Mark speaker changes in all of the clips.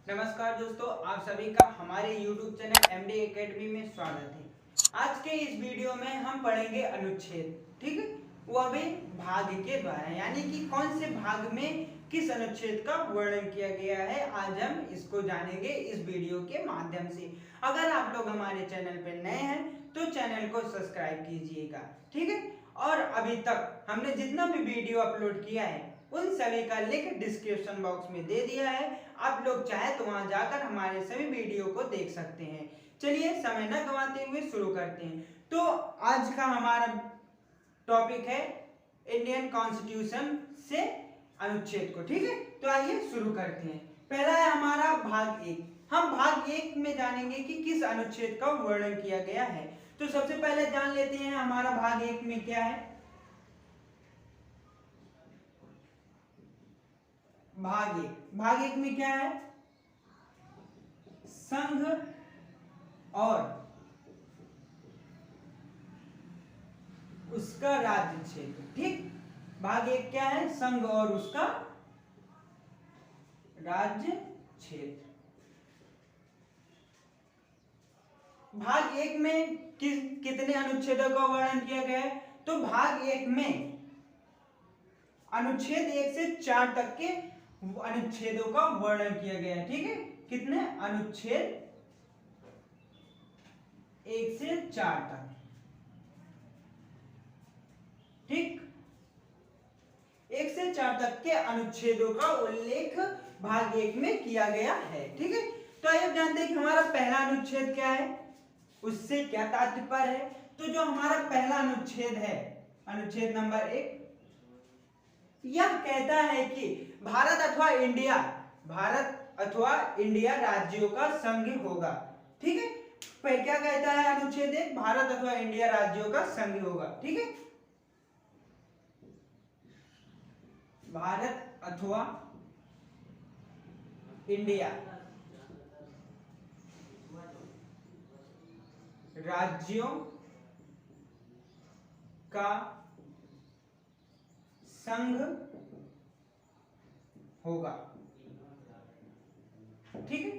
Speaker 1: नमस्कार दोस्तों, आप सभी का हमारे YouTube चैनल एमडी एकेडमी में स्वागत है। आज के इस वीडियो में हम पढ़ेंगे अनुच्छेद, ठीक है, वह भी भाग के द्वारा, यानी कि कौन से भाग में किस अनुच्छेद का वर्णन किया गया है। आज हम इसको जानेंगे इस वीडियो के माध्यम से। अगर आप लोग हमारे चैनल पर नए हैं तो चैनल को सब्सक्राइब कीजिएगा, ठीक है। और अभी तक हमने जितना भी वीडियो अपलोड किया है उन सभी का लिंक डिस्क्रिप्शन बॉक्स में दे दिया है। आप लोग चाहे तो वहां जाकर हमारे सभी वीडियो को देख सकते हैं। चलिए समय न गंवाते हुए शुरू करते हैं। तो आज का हमारा टॉपिक है इंडियन कॉन्स्टिट्यूशन से अनुच्छेद को, ठीक है। तो आइए शुरू करते हैं। पहला है हमारा भाग 1। हम भाग 1 में जानेंगे कि किस अनुच्छेद का वर्णन किया गया है। तो सबसे पहले जान लेते हैं हमारा भाग 1 में क्या है। भाग एक में क्या है? संघ और उसका राज्य क्षेत्र, ठीक। भाग 1 क्या है? संघ और उसका राज्य क्षेत्र। भाग 1 में कितने अनुच्छेदों का वर्णन किया गया है? तो भाग 1 में अनुच्छेद 1 से 4 तक के अनुच्छेदों का वर्णन किया गया है, ठीक है। कितने अनुच्छेद? 1 से 4 तक, ठीक। 1 से 4 तक के अनुच्छेदों का उल्लेख भाग 1 में किया गया है, ठीक है। तो आइए जानते हैं कि हमारा पहला अनुच्छेद क्या है, उससे क्या तात्पर्य है। तो जो हमारा पहला अनुच्छेद है, अनुच्छेद नंबर 1, यह कहता है कि भारत अथवा इंडिया राज्यों का संघ होगा, ठीक है। क्या कहता है अनुच्छेद 1? भारत अथवा इंडिया राज्यों का संघ होगा, ठीक है। भारत अथवा इंडिया राज्यों का संघ होगा, ठीक है।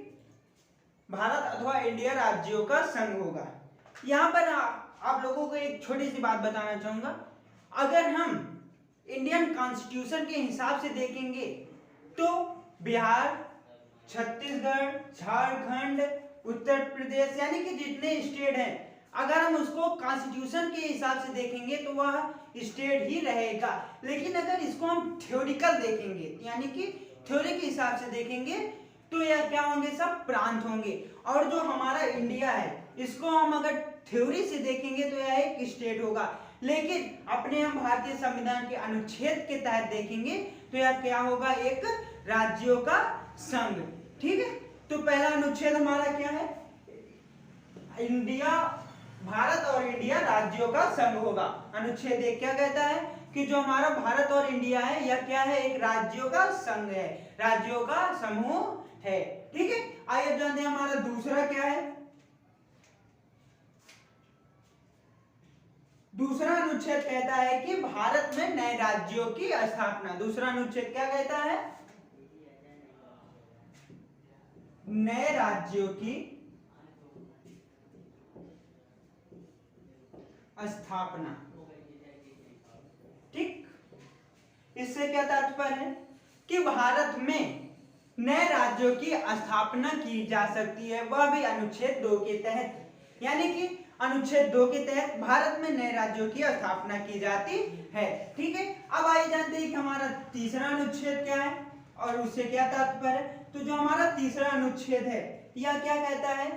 Speaker 1: भारत अथवा इंडिया राज्यों का संघ होगा। यहां पर आप लोगों को एक छोटी सी बात बताना चाहूंगा। अगर हम इंडियन कॉन्स्टिट्यूशन के हिसाब से देखेंगे तो बिहार, छत्तीसगढ़, झारखंड, उत्तर प्रदेश, यानी कि जितने स्टेट हैं, अगर हम उसको कॉन्स्टिट्यूशन के हिसाब से देखेंगे तो वह स्टेट ही रहेगा। लेकिन अगर इसको हम थ्योरिकल देखेंगे, यानी कि थ्योरी के हिसाब से देखेंगे, तो यह क्या होंगे? सब प्रांत होंगे। और जो हमारा इंडिया है, इसको हम अगर थ्योरी से देखेंगे तो यह एक स्टेट होगा। लेकिन अपने हम भारतीय संविधान के अनुच्छेद के तहत देखेंगे तो यह क्या होगा? एक राज्यों का संघ, ठीक है। तो पहला अनुच्छेद हमारा क्या है? भारत और इंडिया राज्यों का संघ होगा। अनुच्छेद 1 क्या कहता है कि जो हमारा भारत और इंडिया है, यह क्या है? एक राज्यों का संघ है, राज्यों का समूह है, ठीक है। आइए जानते हैं हमारा दूसरा क्या है। दूसरा अनुच्छेद कहता है कि भारत में नए राज्यों की स्थापना। दूसरा अनुच्छेद क्या कहता है? नए राज्यों की स्थापना, ठीक। इससे क्या तात्पर्य है कि भारत में नए राज्यों की स्थापना की जा सकती है, वह भी अनुच्छेद 2 के तहत। यानी कि अनुच्छेद 2 के तहत भारत में नए राज्यों की स्थापना की जाती है, ठीक है। अब आइए जानते हैं कि हमारा तीसरा अनुच्छेद क्या है और उससे क्या तात्पर्य है। तो जो हमारा तीसरा अनुच्छेद है, यह क्या कहता है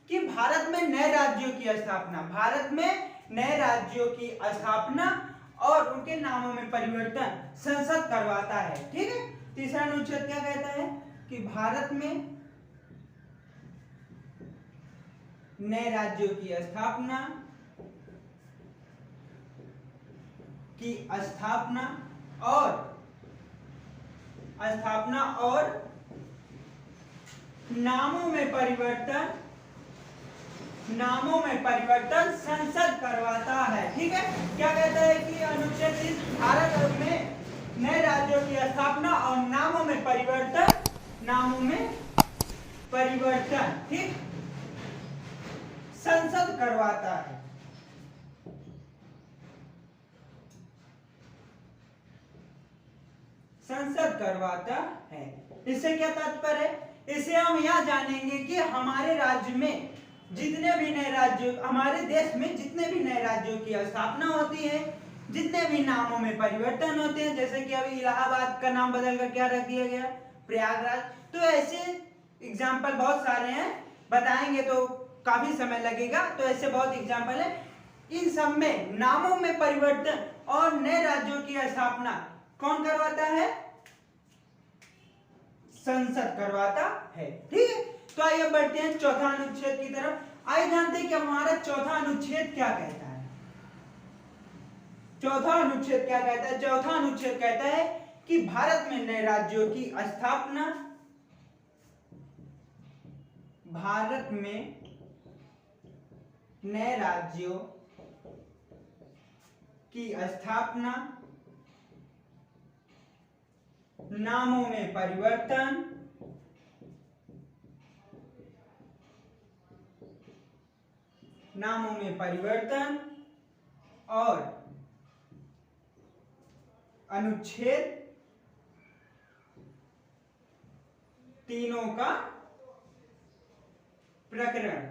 Speaker 1: कि भारत में नए राज्यों की स्थापना, भारत में नए राज्यों की स्थापना और उनके नामों में परिवर्तन संसद करवाता है, ठीक है। तीसरा अनुच्छेद क्या कहता है कि भारत में नए राज्यों की स्थापना और नामों में परिवर्तन संसद करवाता है, ठीक है। क्या कहता है कि अनुच्छेद 30 भारत में नए राज्यों की स्थापना और नामों में परिवर्तन, ठीक, संसद करवाता है। संसद करवाता है। इससे क्या तात्पर्य है? इससे हम यह जानेंगे कि हमारे राज्य में जितने भी नए राज्यों, हमारे देश में जितने भी नए राज्यों की स्थापना होती है, जितने भी नामों में परिवर्तन होते हैं, जैसे कि अभी इलाहाबाद का नाम बदलकर क्या रख दिया गया, प्रयागराज। तो ऐसे एग्जाम्पल बहुत सारे हैं, बताएंगे तो काफी समय लगेगा, तो ऐसे बहुत एग्जाम्पल है। इन सब में नामों में परिवर्तन और नए राज्यों की स्थापना कौन करवाता है? संसद करवाता है, ठीक है। तो आइए बढ़ते हैं चौथा अनुच्छेद की तरफ। आइए जानते हैं कि हमारा चौथा अनुच्छेद क्या कहता है। चौथा अनुच्छेद क्या कहता है? चौथा अनुच्छेद कहता है कि भारत में नए राज्यों की स्थापना, भारत में नए राज्यों की स्थापना, नामों में परिवर्तन, नामों में परिवर्तन और अनुच्छेद तीनों का प्रकरण,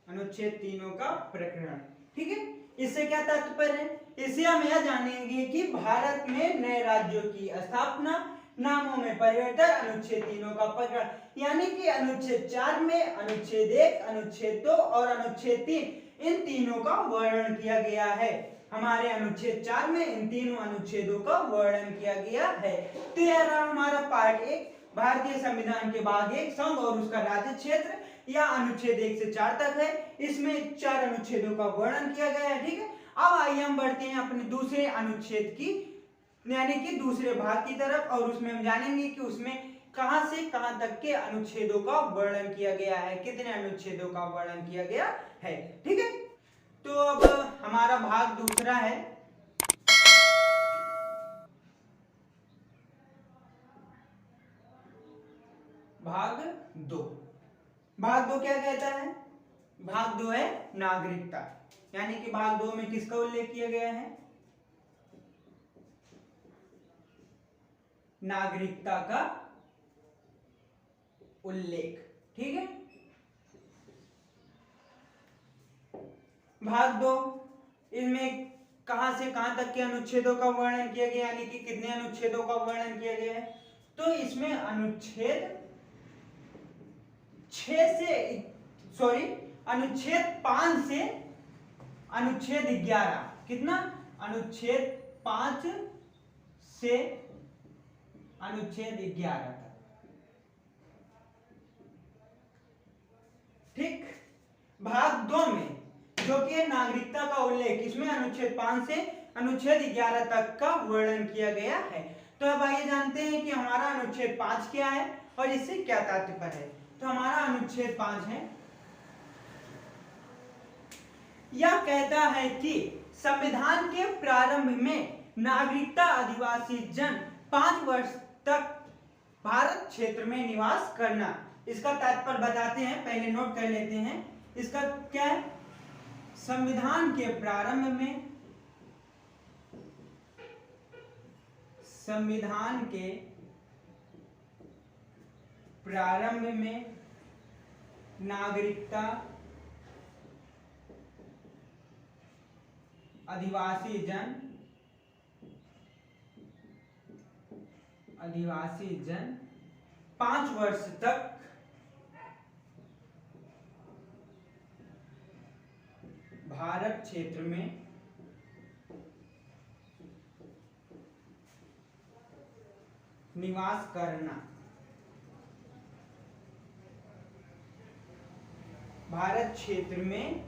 Speaker 1: अनुच्छेद तीनों का प्रकरण, ठीक है। इससे क्या तात्पर्य है? इससे हम यह जानेंगे कि भारत में नए राज्यों की स्थापना, नामों में परिवर्तन, अनुच्छेद तीनों का प्रकरण, यानी कि अनुच्छेद 4 में अनुच्छेद 1, अनुच्छेद 2 और अनुच्छेद 3, इन तीनों का वर्णन किया गया है। हमारे अनुच्छेद 4 में इन तीनों अनुच्छेदों का वर्णन किया गया है। तो यह रहा हमारा पार्ट 1, भारतीय संविधान के भाग 1, संघ और उसका राज्य क्षेत्र, या अनुच्छेद 1 से 4 तक है। इसमें 4 अनुच्छेदों का वर्णन किया गया है, ठीक है। अब आइए हम बढ़ते हैं अपने दूसरे अनुच्छेद की, यानी कि दूसरे भाग की तरफ, और उसमें हम जानेंगे कि उसमें कहां से कहां तक के अनुच्छेदों का वर्णन किया गया है, कितने अनुच्छेदों का वर्णन किया गया है, ठीक है। तो अब हमारा भाग दूसरा है, भाग 2। भाग 2 क्या कहता है? भाग 2 है नागरिकता, यानी कि भाग 2 में किसका उल्लेख किया गया है? नागरिकता का उल्लेख, ठीक है। भाग 2 इसमें कहां से कहां तक के अनुच्छेदों का वर्णन किया गया, यानी कि कितने अनुच्छेदों का वर्णन किया गया है? तो इसमें अनुच्छेद 5 से अनुच्छेद 11, कितना? अनुच्छेद 5 से अनुच्छेद 11 तक, ठीक। भाग 2 में जो कि नागरिकता का उल्लेख, इसमें अनुच्छेद 5 से अनुच्छेद 11 तक का वर्णन किया गया है। तो अब आइए जानते हैं कि हमारा अनुच्छेद 5 क्या है और इससे क्या तात्पर्य है। तो हमारा अनुच्छेद 5 है, यह कहता है कि संविधान के प्रारंभ में नागरिकता आदिवासी जन 5 वर्ष तक भारत क्षेत्र में निवास करना। इसका तात्पर्य बताते हैं, पहले नोट कर लेते हैं। इसका क्या है? संविधान के प्रारंभ में, संविधान के प्रारंभ में नागरिकता आदिवासी जन 5 वर्ष तक भारत क्षेत्र में निवास करना, भारत क्षेत्र में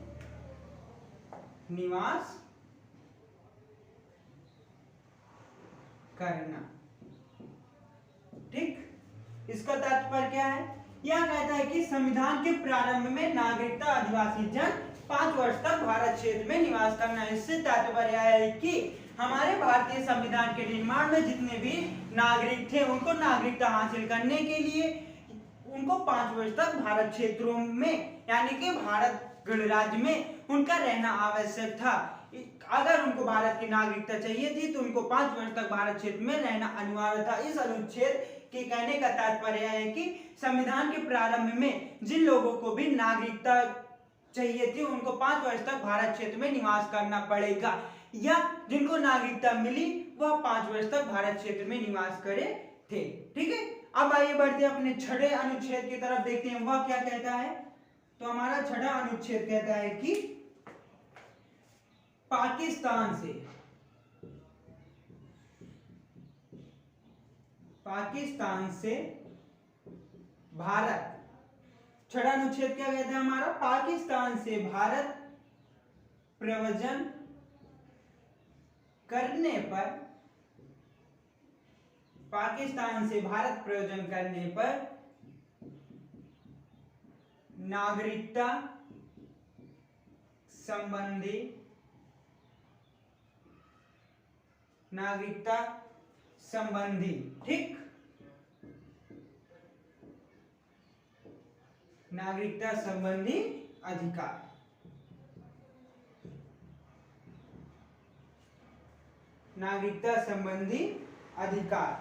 Speaker 1: निवास करना, ठीक। इसका तात्पर्य क्या है? यह कहता है कि संविधान के प्रारंभ में नागरिकता आदिवासी जन 5 वर्ष तक भारत क्षेत्र में निवास करना। इससे तात्पर्य है कि हमारे भारतीय संविधान के निर्माण में जितने भी नागरिक थे, उनको नागरिकता हासिल करने के लिए उनको 5 वर्ष तक भारत क्षेत्रों में यानी कि भारत गणराज्य में उनका रहना आवश्यक था। अगर उनको भारत की नागरिकता चाहिए थी तो उनको 5 वर्ष तक भारत क्षेत्र में रहना अनिवार्य था। इस अनुच्छेद के कहने का तात्पर्य है कि संविधान के प्रारंभ में जिन लोगों को भी नागरिकता चाहिए थी उनको 5 वर्ष तक भारत क्षेत्र में निवास करना पड़ेगा, या जिनको नागरिकता मिली वह 5 वर्ष तक भारत क्षेत्र में निवास करे थे। ठीक है, अब आइए बढ़ते हैं अपने छठे अनुच्छेद की तरफ, देखते हैं वह क्या कहता है। तो हमारा छठा अनुच्छेद कहता है कि पाकिस्तान से भारत, छठा अनुच्छेद क्या कहता है हमारा, पाकिस्तान से भारत प्रव्रजन करने पर, पाकिस्तान से भारत प्रव्रजन करने पर नागरिकता संबंधी, ठीक, नागरिकता संबंधी अधिकार, नागरिकता संबंधी अधिकार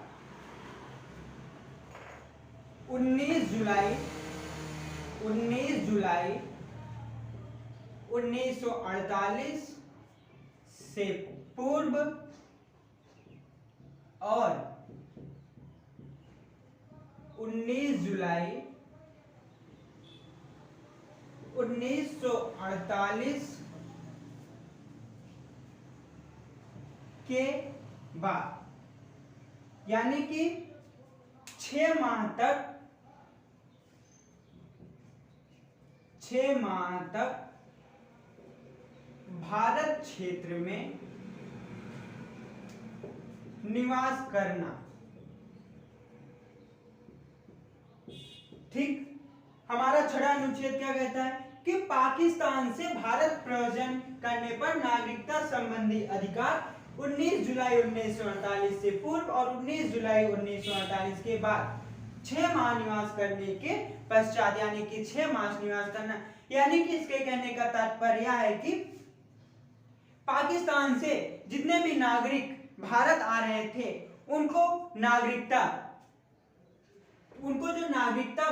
Speaker 1: 19 जुलाई 1948 से पूर्व और 19 जुलाई 1948 के बाद, यानी कि 6 माह तक भारत क्षेत्र में निवास करना, ठीक। हमारा छठा अनुच्छेद क्या कहता है कि पाकिस्तान से भारत प्रव्रजन करने पर नागरिकता संबंधी अधिकार 19 जुलाई 1948 से पूर्व और 19 जुलाई 1948 के बाद 6 माह निवास करने के पश्चात, यानी कि 6 माह निवास करना, यानी कि इसके कहने का तात्पर्य है कि पाकिस्तान से जितने भी नागरिक भारत आ रहे थे उनको जो नागरिकता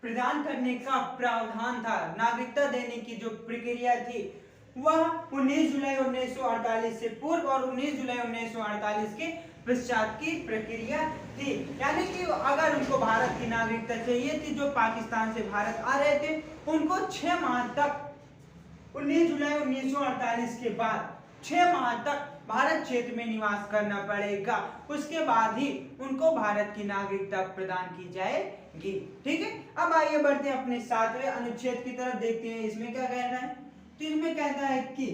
Speaker 1: प्रदान करने का प्रावधान था, नागरिकता देने की जो प्रक्रिया थी वह 19 जुलाई 1948 से पूर्व और 19 जुलाई 1948 के पश्चात की प्रक्रिया थी। यानी कि अगर उनको भारत की नागरिकता चाहिए थी, जो पाकिस्तान से भारत आ रहे थे, उनको 6 माह तक 19 जुलाई 1948 के बाद 6 माह तक भारत क्षेत्र में निवास करना पड़ेगा, उसके बाद ही उनको भारत की नागरिकता प्रदान की जाएगी। ठीक है, अब आइए बढ़ते हैं अपने 7वें अनुच्छेद की तरफ, देखते हैं इसमें क्या कहना है। तो इसमें कहता है कि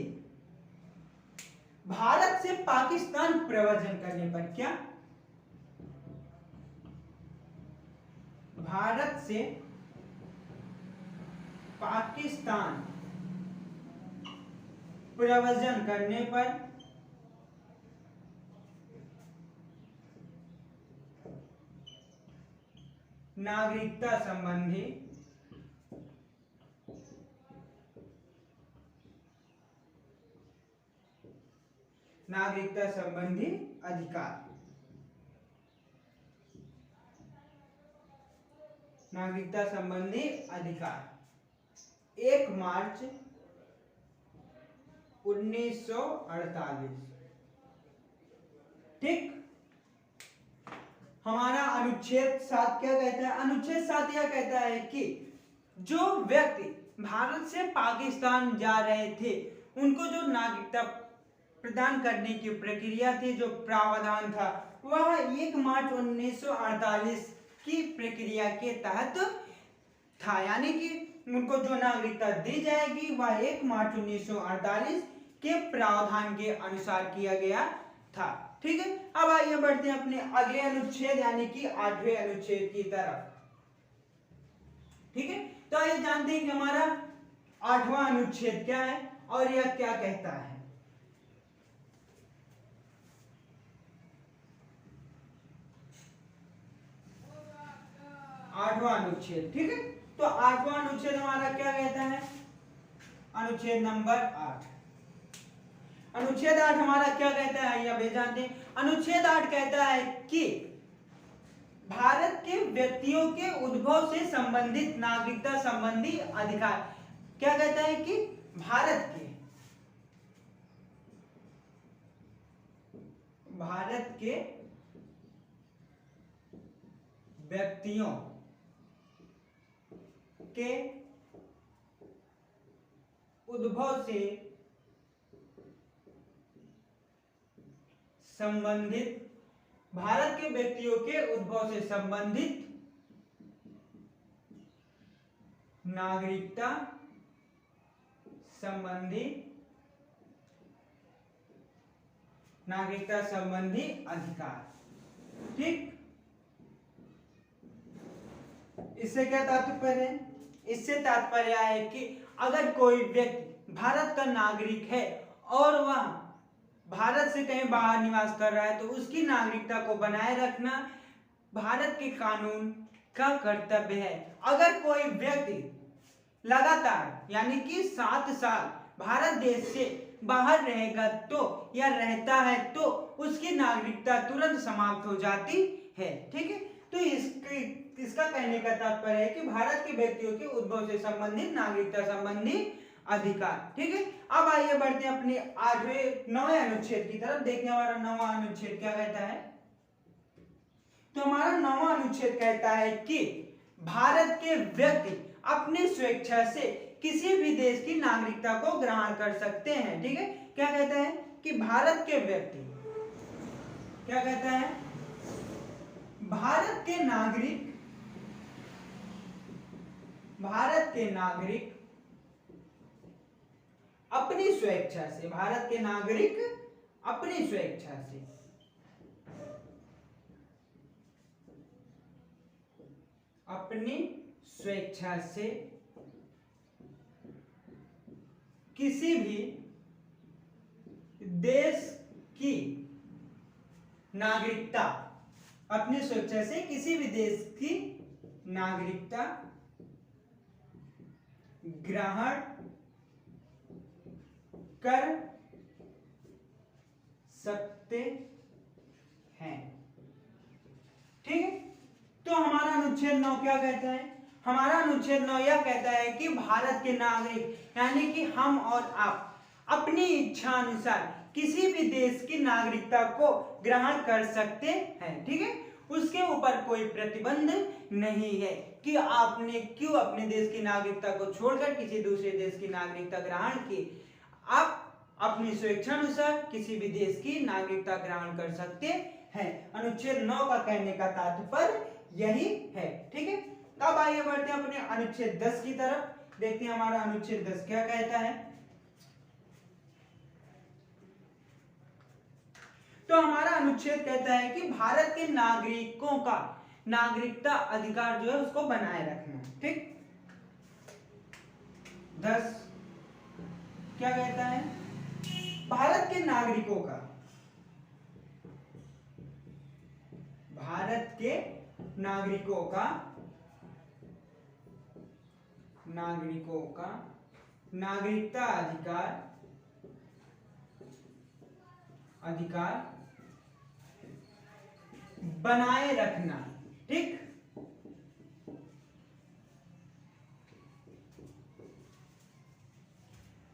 Speaker 1: भारत से पाकिस्तान प्रव्रजन करने पर, क्या, भारत से पाकिस्तान प्रव्रजन करने पर नागरिकता संबंधी अधिकार, नागरिकता संबंधी अधिकार 1 मार्च 1948, ठीक। हमारा अनुच्छेद 7 क्या कहता है, अनुच्छेद 7 यह कहता है कि जो व्यक्ति भारत से पाकिस्तान जा रहे थे उनको जो नागरिकता प्रदान करने की प्रक्रिया थी, जो प्रावधान था, वह 1 मार्च 1948 की प्रक्रिया के तहत था। यानी कि उनको जो नागरिकता दी जाएगी वह 1 मार्च 1948 के प्रावधान के अनुसार किया गया था। ठीक है, अब आइए बढ़ते हैं अपने अगले अनुच्छेद यानी कि 8वें अनुच्छेद की तरफ। ठीक है, तो आइए जानते हैं कि हमारा 8वां अनुच्छेद क्या है और यह क्या कहता है। 8वां 8वां अनुच्छेद। ठीक है, तो 8वां अनुच्छेद हमारा क्या कहता है? अनुच्छेद नंबर 8। अनुच्छेद 8 हमारा क्या कहता है, या भी जानते हैं। अनुच्छेद 8 कहता है कि भारत के व्यक्तियों के उद्भव से संबंधित नागरिकता संबंधी अधिकार। क्या कहता है कि भारत के व्यक्तियों के उद्भव से संबंधित, भारत के व्यक्तियों के उद्भव से संबंधित नागरिकता संबंधी अधिकार। ठीक, इससे क्या तात्पर्य है? इससे तात्पर्य है कि अगर कोई व्यक्ति भारत का नागरिक है और वह भारत से कहीं बाहर निवास कर रहा है तो उसकी नागरिकता को बनाए रखना भारत के कानून का कर्तव्य है। अगर कोई व्यक्ति लगातार यानी कि 7 साल भारत देश से बाहर रहेगा तो या रहता है तो उसकी नागरिकता तुरंत समाप्त हो जाती है। ठीक है, तो इसका कहने का तात्पर्य है कि भारत के व्यक्तियों के उद्भव से संबंधित नागरिकता संबंधी अधिकार। ठीक है, अब आइए बढ़ते हैं अपने 9वें अनुच्छेद की तरफ। देखते हैं हमारा 9वां अनुच्छेद क्या कहता है। तो हमारा 9वां अनुच्छेद कहता है कि भारत के व्यक्ति अपनी स्वेच्छा से किसी भी देश की नागरिकता को ग्रहण कर सकते हैं। ठीक है, क्या कहता है कि भारत के व्यक्ति, क्या कहता है, भारत के नागरिक अपनी स्वेच्छा से, भारत के नागरिक अपनी स्वेच्छा से किसी भी देश की नागरिकता, अपनी स्वेच्छा से किसी भी देश की नागरिकता ग्रहण कर सकते हैं। ठीक है, तो हमारा अनुच्छेद 9 क्या कहता है? हमारा अनुच्छेद 9 यह कहता है कि भारत के नागरिक यानी कि हम और आप अपनी इच्छा अनुसार किसी भी देश की नागरिकता को ग्रहण कर सकते हैं। ठीक है, उसके ऊपर कोई प्रतिबंध नहीं है कि आपने क्यों अपने देश की नागरिकता को छोड़कर किसी दूसरे देश की नागरिकता ग्रहण की। आप अपनी स्वेच्छा अनुसार किसी भी देश की नागरिकता ग्रहण कर सकते हैं। अनुच्छेद 9 का कहने का तात्पर्य यही है। ठीक है, अब आइए बढ़ते हैं अपने अनुच्छेद 10 की तरफ। देखते हैं हमारा अनुच्छेद 10 क्या कहता है। तो हमारा अनुच्छेद कहता है कि भारत के नागरिकों का नागरिकता अधिकार जो है उसको बनाए रखना। ठीक, 10 क्या कहता है? भारत के नागरिकों का नागरिकता अधिकार बनाए रखना। ठीक,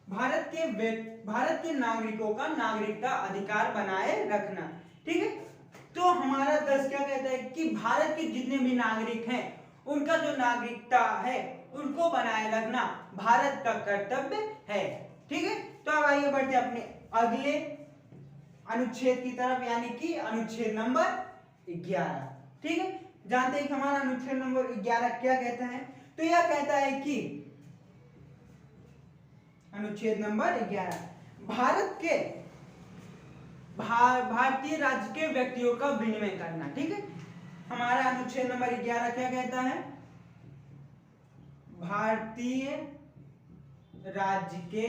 Speaker 1: भारत के नागरिकों का नागरिकता अधिकार बनाए रखना। ठीक है, तो हमारा 10 क्या कहता है कि भारत के जितने भी नागरिक हैं उनका जो नागरिकता है उनको बनाए रखना भारत का कर्तव्य है। ठीक है, तो अब आइए बढ़ते हैं अपने अगले अनुच्छेद की तरफ यानी कि अनुच्छेद नंबर 11। ठीक है, जानते हैं कि हमारा अनुच्छेद नंबर 11 क्या कहता है। तो यह कहता है कि अनुच्छेद नंबर 11 भारतीय राज्य के व्यक्तियों का विनिमय करना। ठीक है, हमारा अनुच्छेद नंबर 11 क्या कहता है? भारतीय राज्य के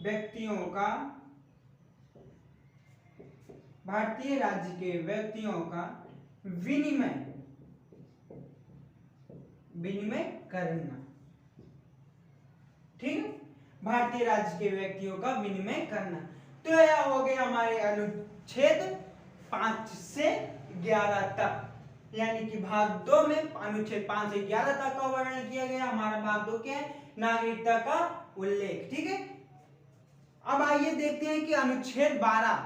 Speaker 1: व्यक्तियों का विनिमय विनिमय करना। ठीक है, भारतीय राज्य के व्यक्तियों का विनिमय करना। तो यह हो गया हमारे अनुच्छेद 5 से 11 तक, यानी कि भाग 2 में अनुच्छेद 5 से 11 तक का वर्णन किया गया। हमारा भाग 2 क्या है? नागरिकता का उल्लेख। ठीक है, अब आइए देखते हैं कि अनुच्छेद 12,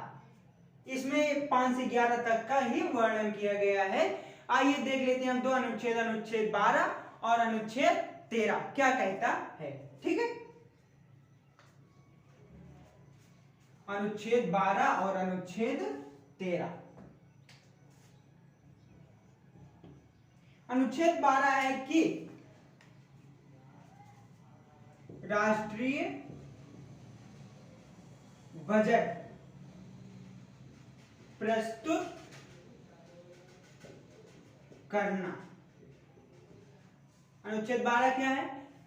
Speaker 1: इसमें 5 से 11 तक का ही वर्णन किया गया है। आइए देख लेते हैं हम दो अनुच्छेद, अनुच्छेद 12 और अनुच्छेद 13 क्या कहता है। ठीक है, अनुच्छेद 12 और अनुच्छेद 13। अनुच्छेद 12 है कि राष्ट्रीय बजट प्रस्तुत करना। अनुच्छेद 12 क्या है?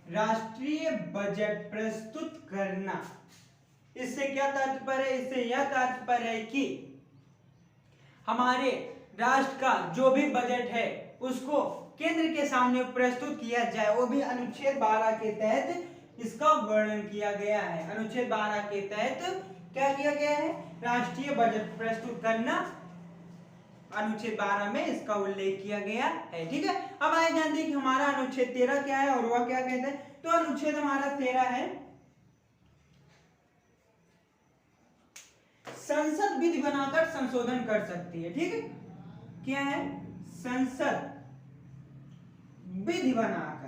Speaker 1: राष्ट्रीय बजट प्रस्तुत करना। इससे क्या तात्पर्य है? इससे यह तात्पर्य है कि हमारे राष्ट्र का जो भी बजट है उसको केंद्र के सामने प्रस्तुत किया जाए, वो भी अनुच्छेद 12 के तहत इसका वर्णन किया गया है। अनुच्छेद 12 के तहत क्या किया गया है? राष्ट्रीय बजट प्रस्तुत करना, अनुच्छेद 12 में इसका उल्लेख किया गया है। ठीक है, अब आइए जानते हैं कि हमारा अनुच्छेद 13 क्या है और वह क्या कहता है। तो अनुच्छेद हमारा 13 है, संसद विधि बनाकर संशोधन कर सकती है। ठीक है, क्या है? संसद विधि बनाकर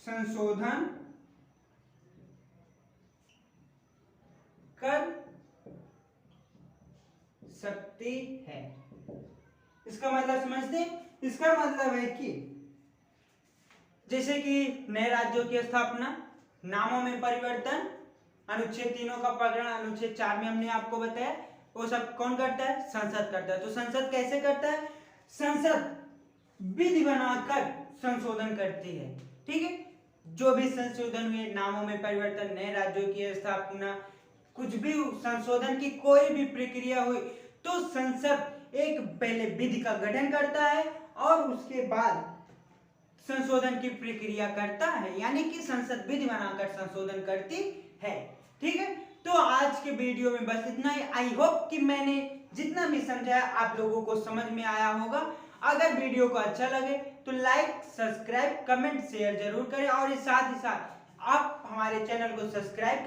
Speaker 1: संशोधन कर सकती है। इसका मतलब समझते? इसका मतलब है कि जैसे कि नए राज्यों की स्थापना, नामों में परिवर्तन, अनुच्छेद 3 का प्रकरण अनुच्छेद 4 में हमने आपको बताया, वो सब कौन करता है? संसद करता है। तो संसद कैसे करता है? संसद विधि बनाकर संशोधन करती है। ठीक है, जो भी संशोधन हुए, नामों में परिवर्तन, नए राज्यों की स्थापना, कुछ भी संशोधन की कोई भी प्रक्रिया हुई तो संसद एक पहले विधि का गठन करता है और उसके बाद संशोधन की प्रक्रिया करता है, यानी कि संसद विधि बनाकर संशोधन करती है। ठीक है, तो आज के वीडियो में बस इतना ही। आई होप कि मैंने जितना भी समझाया आप लोगों को समझ में आया होगा। अगर वीडियो को अच्छा लगे तो लाइक, सब्सक्राइब, कमेंट, शेयर जरूर करें और साथ ही साथ आप हमारे चैनल को सब्सक्राइब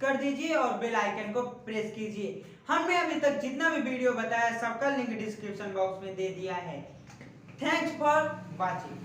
Speaker 1: कर दीजिए और बेल आइकन को प्रेस कीजिए। हमने अभी तक जितना भी वीडियो बताया सबका लिंक डिस्क्रिप्शन बॉक्स में दे दिया है। Thanks for watching.